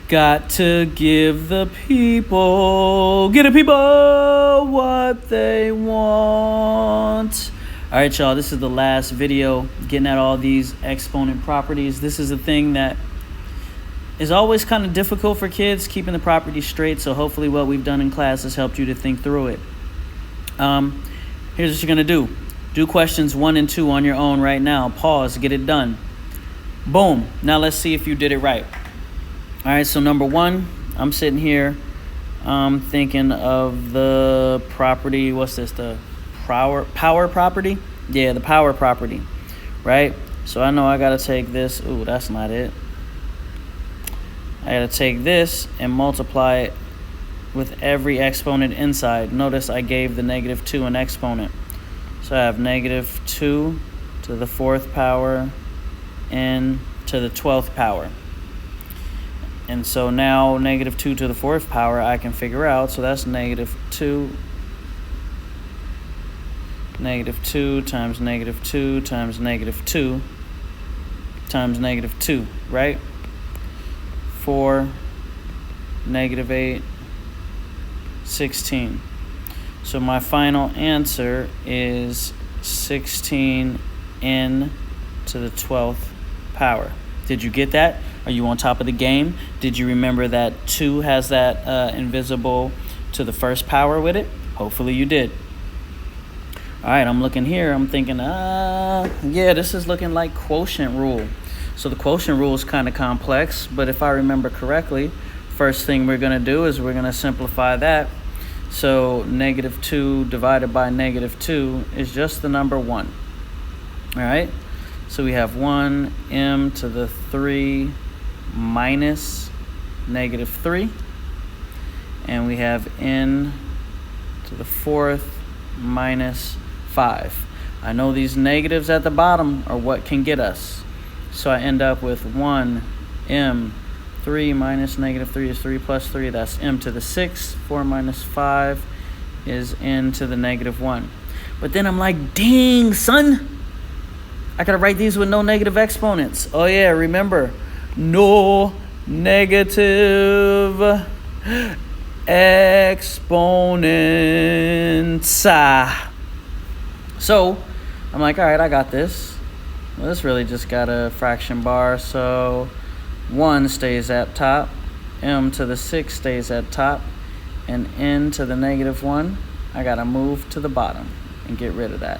Got to give the people, what they want. All right, y'all, this is the last video getting at all these exponent properties. This is a thing that is always kind of difficult for kids, keeping the properties straight. So hopefully what we've done in class has helped you to think through it. Here's what you're going to do. Do questions 1 and 2 on your own right now. Pause, get it done. Boom. Now let's see if you did it right. All right, so number 1, I'm sitting here thinking of the property. What's this? The power property? Yeah, the power property, right? So I know I got to take this. Ooh, that's not it. I got to take this and multiply it with every exponent inside. Notice I gave the -2 an exponent. So I have -2 to the 4th power n to the 12th power. And so now -2 to the 4th power I can figure out. So that's -2 times -2 times -2 times -2, right? 4, -8, 16. So my final answer is 16n to the 12th power. Did you get that? Are you on top of the game? Did you remember that 2 has that invisible to the 1st power with it? Hopefully you did. All right, I'm looking here. I'm thinking, yeah, this is looking like quotient rule. So the quotient rule is kind of complex, but if I remember correctly, first thing we're going to do is we're going to simplify that. So -2 divided by -2 is just the number 1. All right, so we have 1m to the 3 minus -3, and we have n to the 4th minus 5. I know these negatives at the bottom are what can get us. So I end up with 1m, 3 minus -3 is 3 plus 3. That's m to the 6. 4 minus 5 is n to the -1. But then I'm like, dang, son. I gotta write these with no negative exponents. Oh yeah, remember, no negative exponents. So I'm like, all right, I got this. Well, this really just got a fraction bar, so 1 stays at top, m to the 6 stays at top, and n to the -1, I gotta move to the bottom and get rid of that.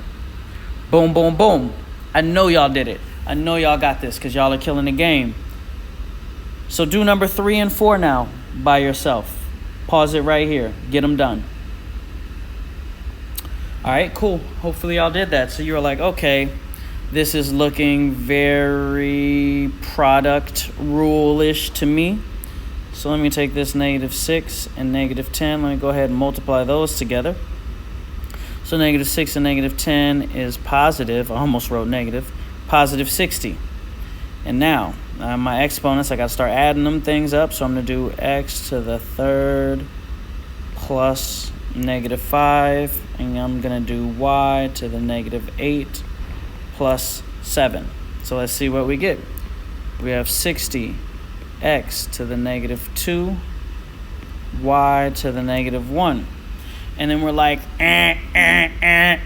Boom, boom, boom. I know y'all did it. I know y'all got this because y'all are killing the game. So do number 3 and 4 now by yourself. Pause it right here. Get them done. All right, cool. Hopefully y'all did that. So you were like, okay, this is looking very product rule-ish to me. So let me take this -6 and -10. Let me go ahead and multiply those together. So -6 and -10 is positive. I almost wrote negative. Positive 60. And now, my exponents, I got to start adding them things up. So I'm going to do x to the 3rd plus -5. And I'm going to do y to the -8 plus 7. So let's see what we get. We have 60 x to the -2, y to the -1. And then we're like,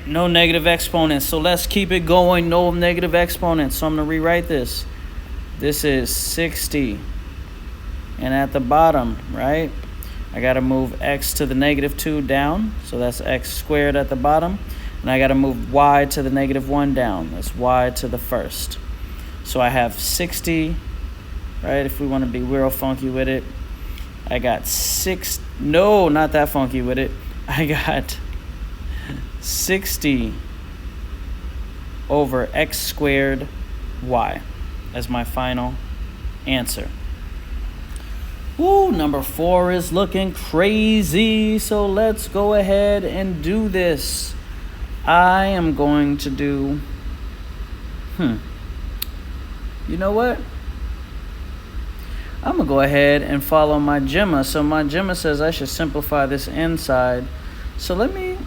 no negative exponents. So let's keep it going, no negative exponents. So I'm going to rewrite this. This is 60. And at the bottom, right, I got to move x to the -2 down. So that's x squared at the bottom. And I got to move y to the -1 down. That's y to the 1st. So I have 60, right? If we want to be real funky with it, I got 6. No, not that funky with it. I got 60 over x squared y as my final answer. Woo, number 4 is looking crazy. So let's go ahead and do this. I am going to do, you know what? I'm going to go ahead and follow my Gemma. So my Gemma says I should simplify this inside. So let me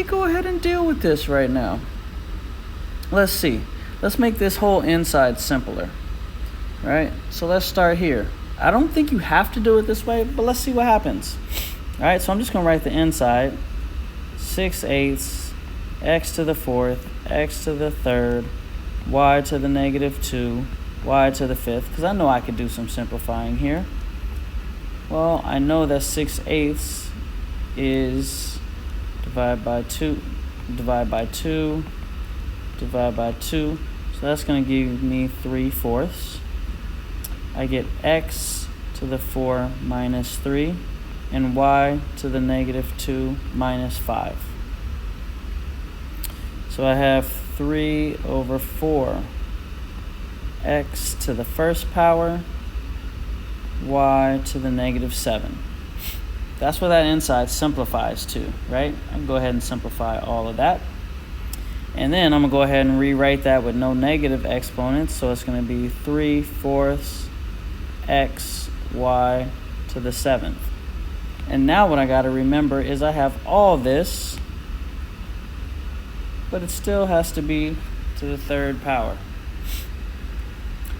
go ahead and deal with this right now. Let's see. Let's make this whole inside simpler. Right? So let's start here. I don't think you have to do it this way, but let's see what happens. All right, so I'm just going to write the inside. 6/8 x to the 4th, x to the 3rd, y to the -2, y to the 5th, because I know I could do some simplifying here. Well, I know that 6/8 is divide by 2, divide by 2, divide by 2. So that's going to give me 3/4. I get x to the 4 minus 3 and y to the -2 minus 5. So I have 3/4 x to the first power, y to the -7. That's what that inside simplifies to, right? I can go ahead and simplify all of that. And then I'm going to go ahead and rewrite that with no negative exponents. So it's going to be 3/4 x y to the 7th. And now what I got to remember is I have all this, but it still has to be to the 3rd power.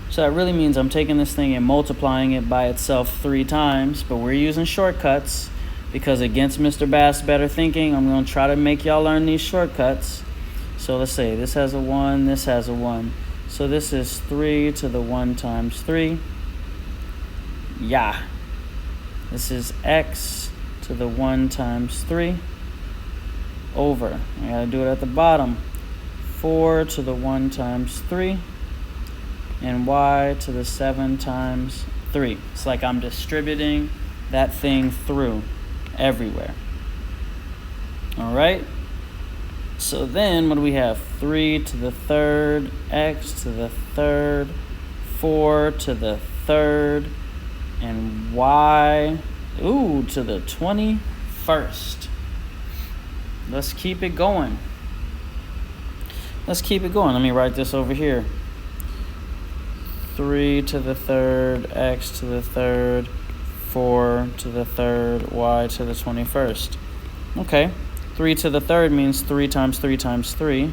So that really means I'm taking this thing and multiplying it by itself 3 times, but we're using shortcuts because against Mr. Bass' better thinking, I'm going to try to make y'all learn these shortcuts. So let's say this has a 1, this has a 1. So this is 3 to the 1 times 3. Yeah. This is x to the 1 times 3 over. I got to do it at the bottom. 4 to the 1 times 3 and y to the 7 times 3. It's like I'm distributing that thing through everywhere. All right? So then what do we have? 3 to the 3rd, x to the 3rd, 4 to the 3rd, and y, to the 21st. Let's keep it going. Let me write this over here. 3 to the 3rd, x to the 3rd, 4 to the 3rd, y to the 21st. Okay, 3 to the 3rd means 3 times 3 times 3.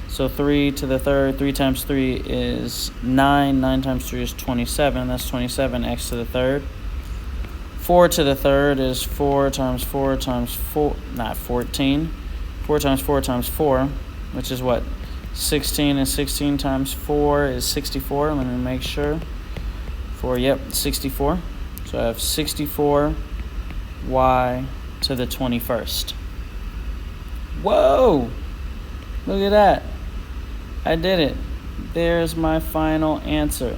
So 3 to the 3rd, 3 times 3 is 9. 9 times 3 is 27. That's 27 x to the 3rd. 4 to the 3rd is 4 times 4 times 4, not 14. 4 times 4 times 4, which is what? 16, and 16 times 4 is 64. Let me make sure. 64. So I have 64 y to the 21st. Whoa! Look at that. I did it. There's my final answer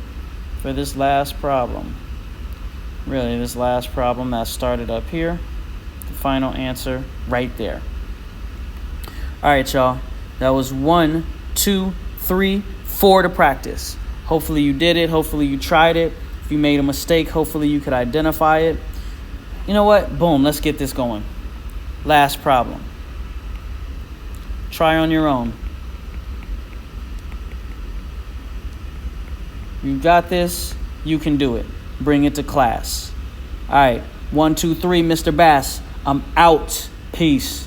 for this last problem. Really, this last problem that started up here. The final answer right there. All right, y'all. That was 1, 2, 3, 4 to practice. Hopefully you did it. Hopefully you tried it. If you made a mistake, hopefully you could identify it. You know what? Boom, let's get this going. Last problem. Try on your own. You got this. You can do it. Bring it to class. All right. 1, 2, 3, Mr. Bass. I'm out. Peace.